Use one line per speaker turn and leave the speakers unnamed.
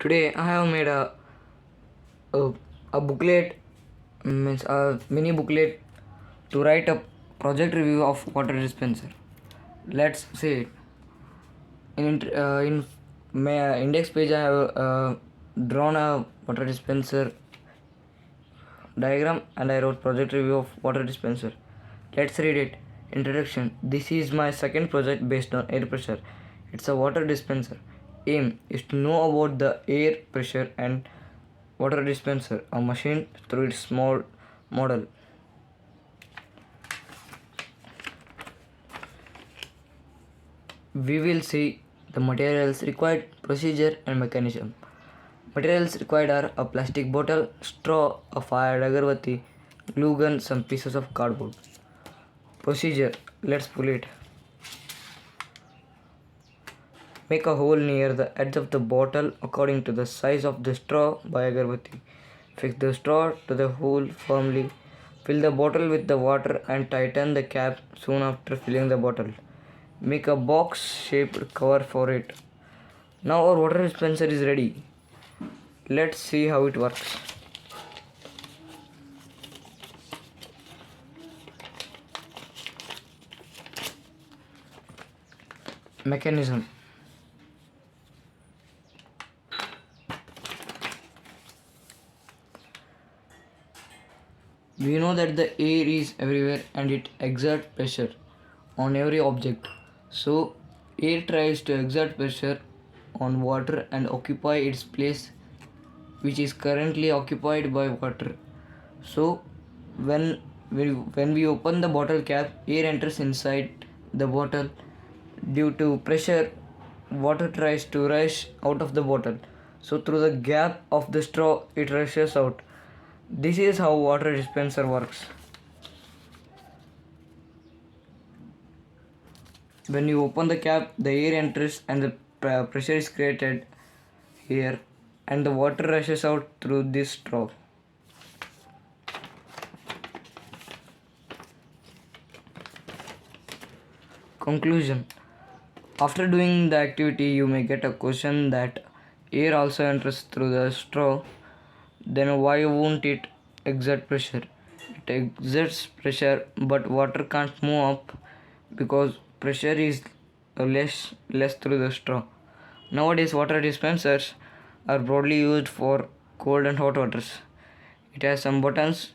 Today I have made a, a booklet, means a mini booklet to write a project review of water dispenser. Let's see it. In my index page I have drawn a water dispenser diagram and I wrote project review of water dispenser. Let's read it. Introduction. This is my second project based on air pressure. It's a water dispenser. Aim is to know about the air pressure and water dispenser, a machine through its small model. We will see the materials required, procedure and mechanism. Materials required are a plastic bottle, straw, a fired agarbatti, glue gun, some pieces of cardboard. Procedure. Let's pull it. Make a hole near the edge of the bottle according to the size of the straw by agarbatti. Fix the straw to the hole firmly. Fill the bottle with the water and tighten the cap soon after filling the bottle. Make a box-shaped cover for it. Now our water dispenser is ready. Let's see how it works. Mechanism. We know that the air is everywhere and it exerts pressure on every object. So, air tries to exert pressure on water and occupy its place, which is currently occupied by water. So, when we open the bottle cap, air enters inside the bottle. Due to pressure, water tries to rush out of the bottle. So, through the gap of the straw, it rushes out. This is how water dispenser works. When you open the cap, the air enters and the pressure is created here and the water rushes out through this straw. Conclusion. After doing the activity, you may get a question that air also enters through the straw. Then why won't it exert pressure? It exerts pressure, but water can't move up because pressure is less through the straw. Nowadays, water dispensers are broadly used for cold and hot waters. It has some buttons